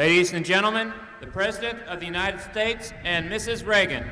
Ladies and gentlemen, the President of the United States and Mrs. Reagan.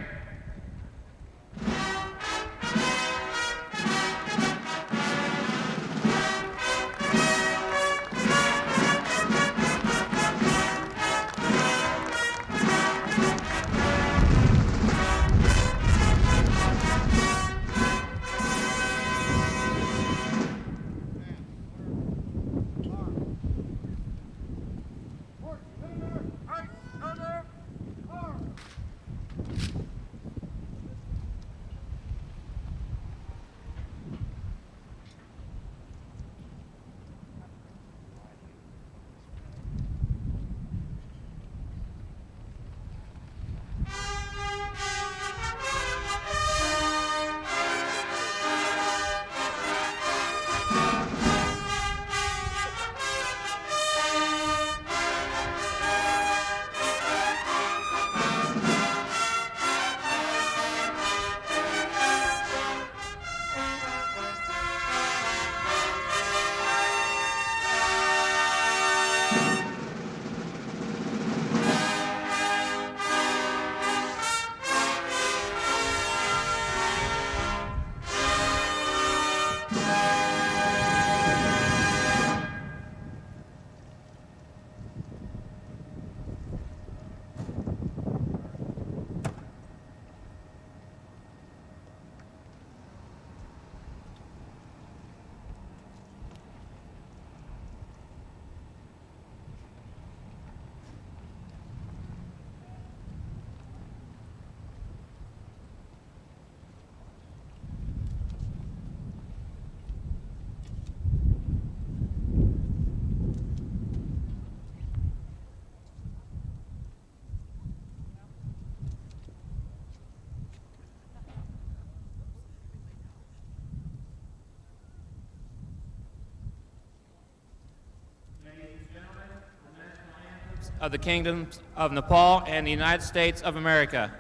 Of the Kingdoms of Nepal and the United States of America.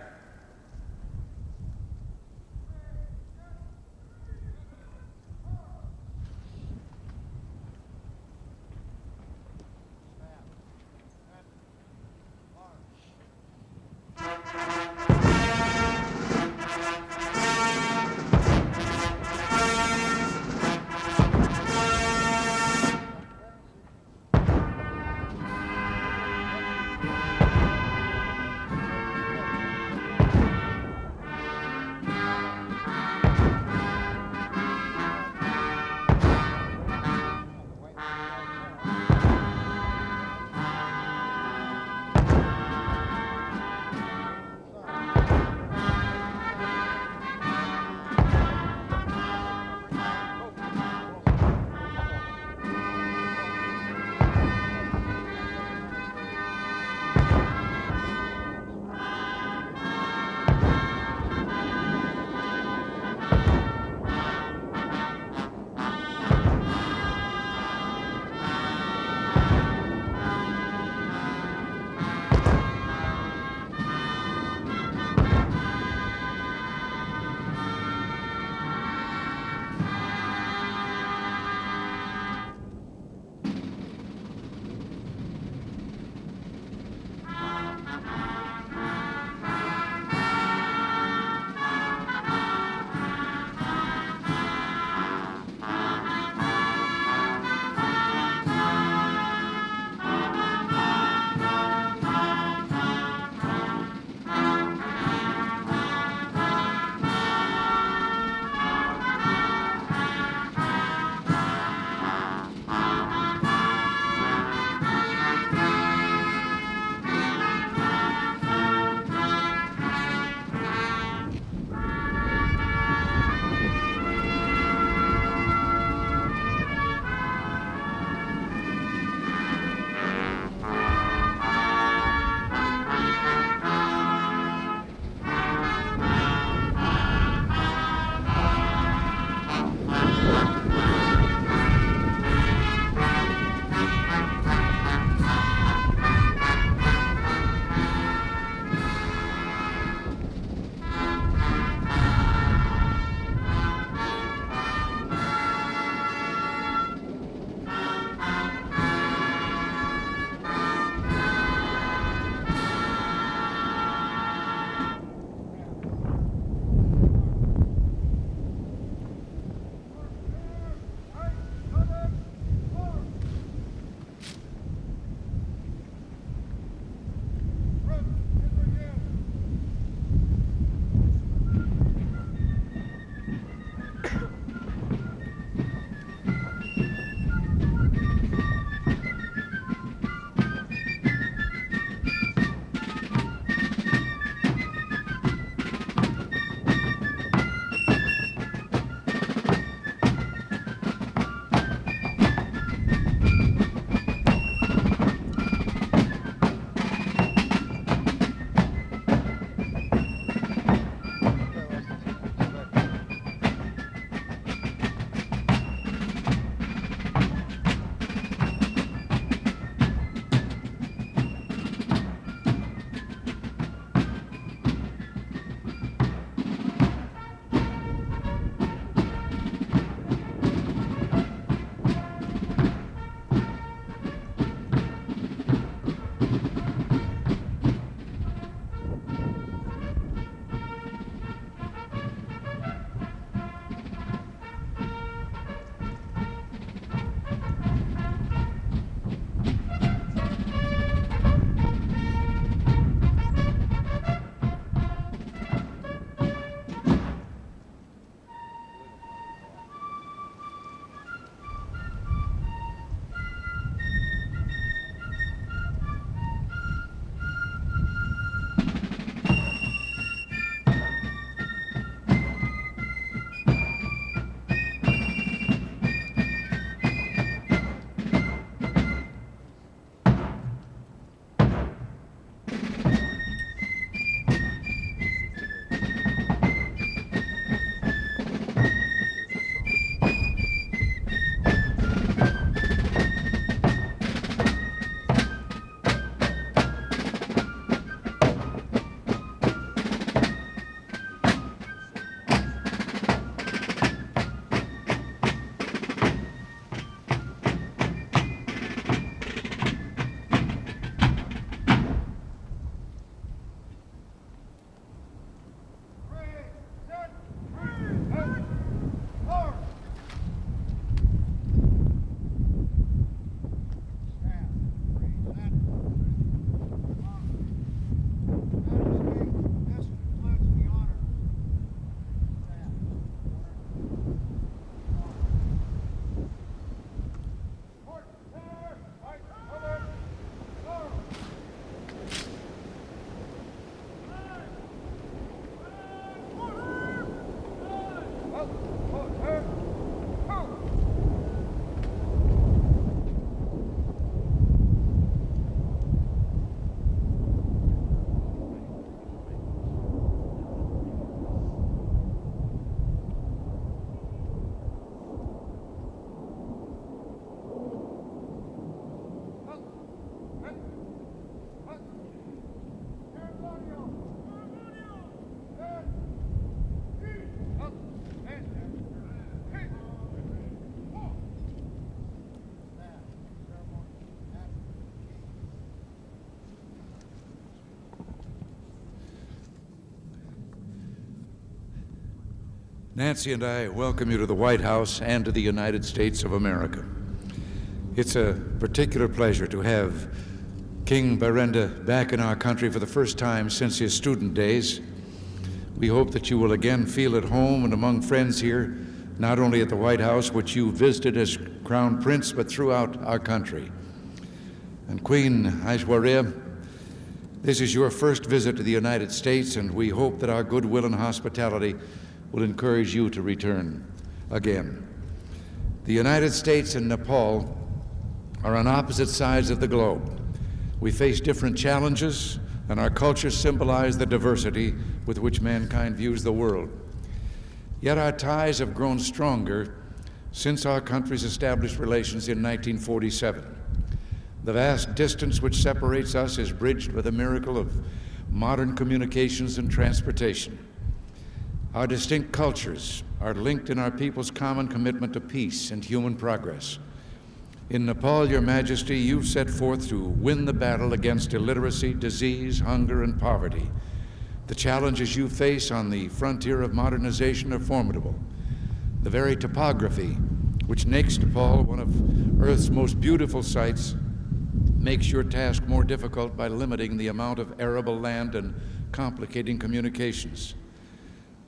Nancy and I welcome you to the White House and to the United States of America. It's a particular pleasure to have King Birenda back in our country for the first time since his student days. We hope that you will again feel at home and among friends here, not only at the White House, which you visited as Crown Prince, but throughout our country. And Queen Aishwarya, this is your first visit to the United States, and we hope that our goodwill and hospitality will encourage you to return again. The United States and Nepal are on opposite sides of the globe. We face different challenges, and our cultures symbolize the diversity with which mankind views the world. Yet our ties have grown stronger since our countries established relations in 1947. The vast distance which separates us is bridged by the miracle of modern communications and transportation. Our distinct cultures are linked in our people's common commitment to peace and human progress. In Nepal, Your Majesty, you've set forth to win the battle against illiteracy, disease, hunger, and poverty. The challenges you face on the frontier of modernization are formidable. The very topography, which makes Nepal one of Earth's most beautiful sites, makes your task more difficult by limiting the amount of arable land and complicating communications.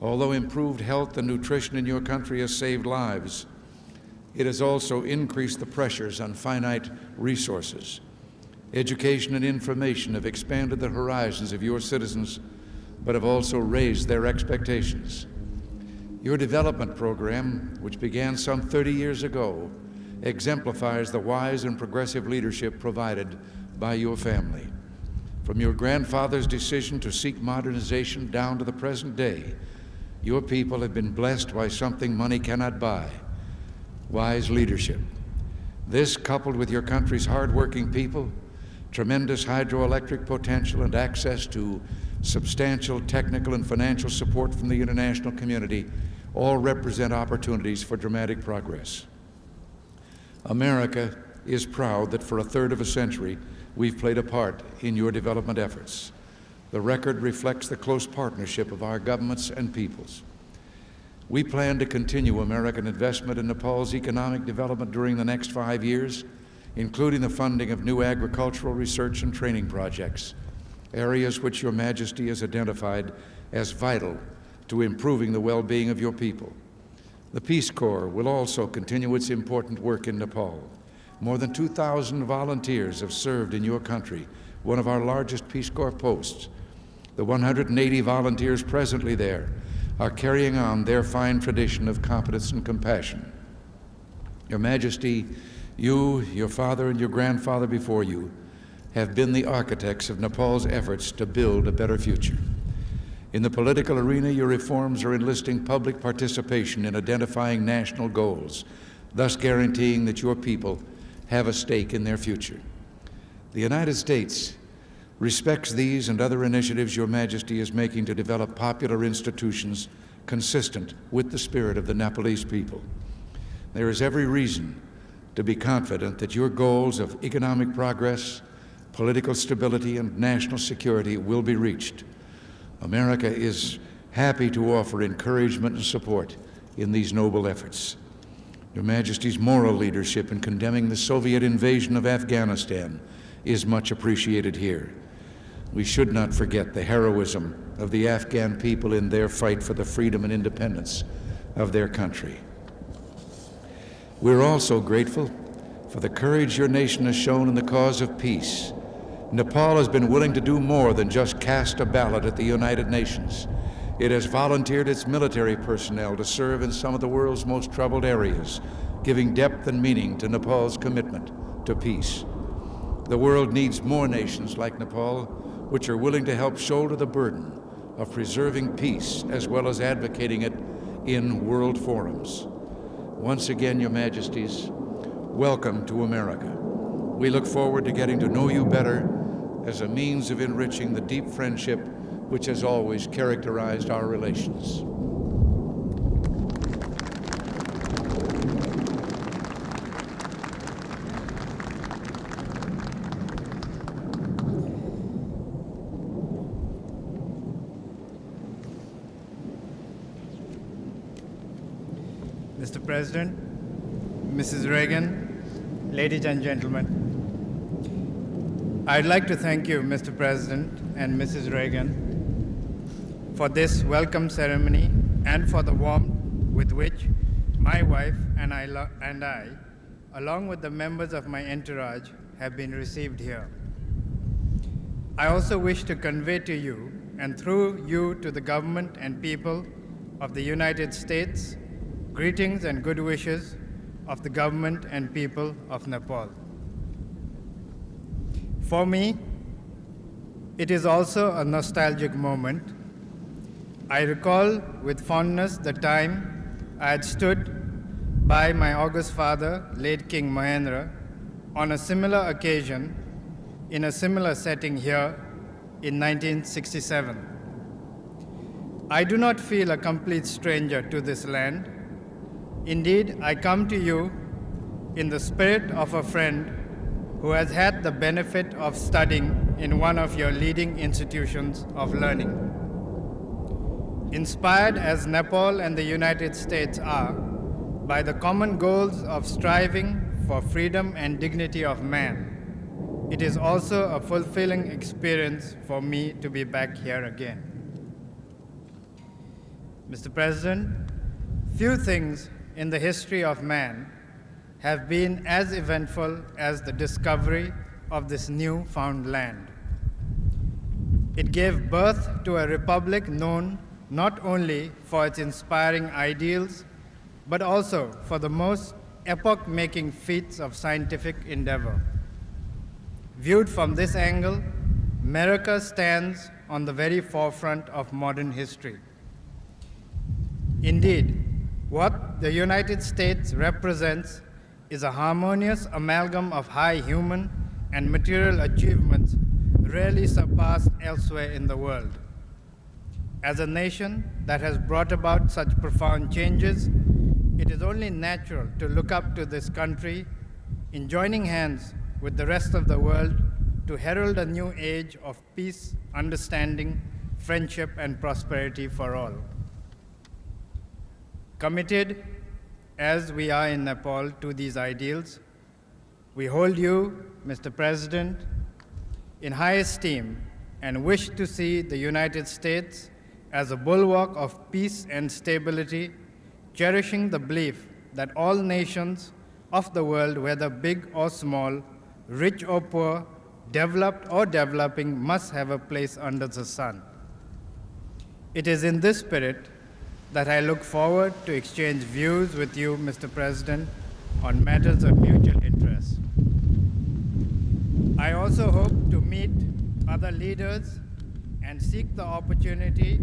Although improved health and nutrition in your country has saved lives, it has also increased the pressures on finite resources. Education and information have expanded the horizons of your citizens, but have also raised their expectations. Your development program, which began some 30 years ago, exemplifies the wise and progressive leadership provided by your family. From your grandfather's decision to seek modernization down to the present day, your people have been blessed by something money cannot buy: wise leadership. This, coupled with your country's hardworking people, tremendous hydroelectric potential, and access to substantial technical and financial support from the international community, all represent opportunities for dramatic progress. America is proud that for a third of a century, we've played a part in your development efforts. The record reflects the close partnership of our governments and peoples. We plan to continue American investment in Nepal's economic development during the next 5 years, including the funding of new agricultural research and training projects, areas which Your Majesty has identified as vital to improving the well-being of your people. The Peace Corps will also continue its important work in Nepal. More than 2,000 volunteers have served in your country, one of our largest Peace Corps posts. The 180 volunteers presently there are carrying on their fine tradition of competence and compassion. Your Majesty, you, your father, and your grandfather before you have been the architects of Nepal's efforts to build a better future. In the political arena, your reforms are enlisting public participation in identifying national goals, thus guaranteeing that your people have a stake in their future. The United States respects these and other initiatives Your Majesty is making to develop popular institutions consistent with the spirit of the Nepalese people. There is every reason to be confident that your goals of economic progress, political stability, and national security will be reached. America is happy to offer encouragement and support in these noble efforts. Your Majesty's moral leadership in condemning the Soviet invasion of Afghanistan is much appreciated here. We should not forget the heroism of the Afghan people in their fight for the freedom and independence of their country. We're also grateful for the courage your nation has shown in the cause of peace. Nepal has been willing to do more than just cast a ballot at the United Nations. It has volunteered its military personnel to serve in some of the world's most troubled areas, giving depth and meaning to Nepal's commitment to peace. The world needs more nations like Nepal, which are willing to help shoulder the burden of preserving peace as well as advocating it in world forums. Once again, Your Majesties, welcome to America. We look forward to getting to know you better as a means of enriching the deep friendship which has always characterized our relations. Mr. President, Mrs. Reagan, ladies and gentlemen, I'd like to thank you, Mr. President and Mrs. Reagan, for this welcome ceremony and for the warmth with which my wife and I, along with the members of my entourage, have been received here. I also wish to convey to you, and through you to the government and people of the United States, greetings and good wishes of the government and people of Nepal. For me, it is also a nostalgic moment. I recall with fondness the time I had stood by my august father, late King Mahendra, on a similar occasion in a similar setting here in 1967. I do not feel a complete stranger to this land. Indeed, I come to you in the spirit of a friend who has had the benefit of studying in one of your leading institutions of learning. Inspired as Nepal and the United States are by the common goals of striving for freedom and dignity of man, it is also a fulfilling experience for me to be back here again. Mr. President, few things in the history of man have been as eventful as the discovery of this new-found land. It gave birth to a republic known not only for its inspiring ideals, but also for the most epoch-making feats of scientific endeavor. Viewed from this angle, America stands on the very forefront of modern history. Indeed, what the United States represents is a harmonious amalgam of high human and material achievements rarely surpassed elsewhere in the world. As a nation that has brought about such profound changes, it is only natural to look up to this country in joining hands with the rest of the world to herald a new age of peace, understanding, friendship, and prosperity for all. Committed, as we are in Nepal, to these ideals, we hold you, Mr. President, in high esteem and wish to see the United States as a bulwark of peace and stability, cherishing the belief that all nations of the world, whether big or small, rich or poor, developed or developing, must have a place under the sun. It is in this spirit that I look forward to exchange views with you, Mr. President, on matters of mutual interest. I also hope to meet other leaders and seek the opportunity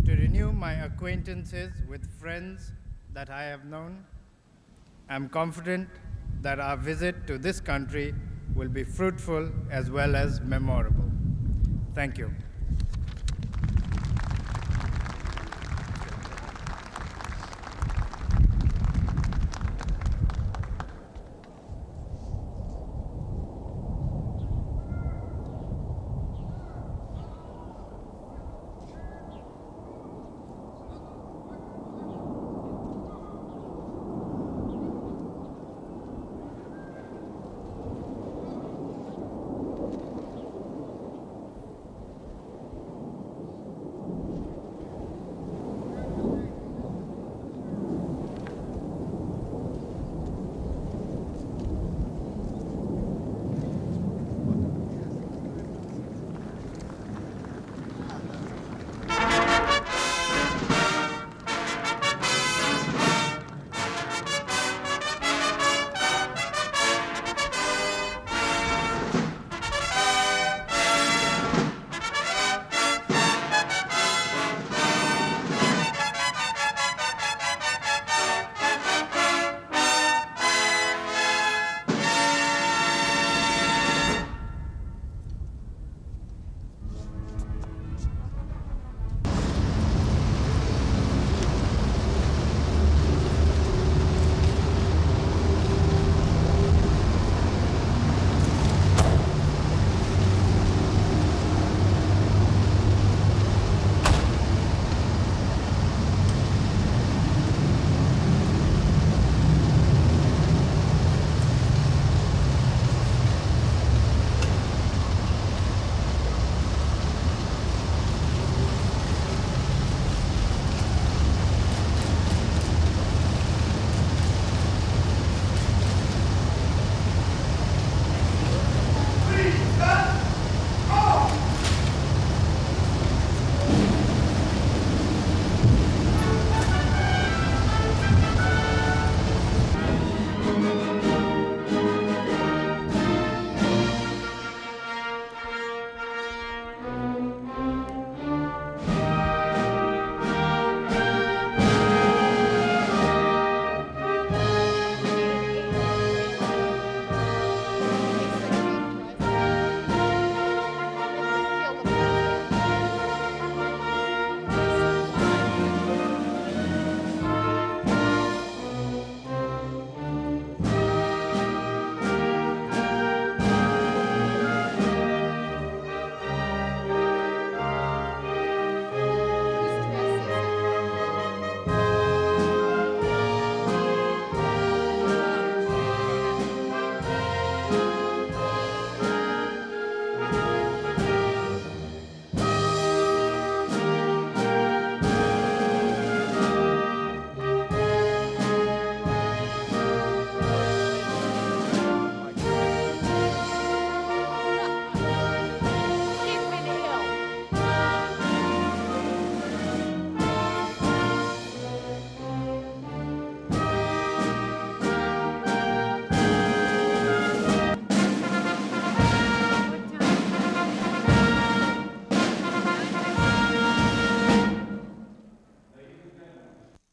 to renew my acquaintances with friends that I have known. I'm confident that our visit to this country will be fruitful as well as memorable. Thank you.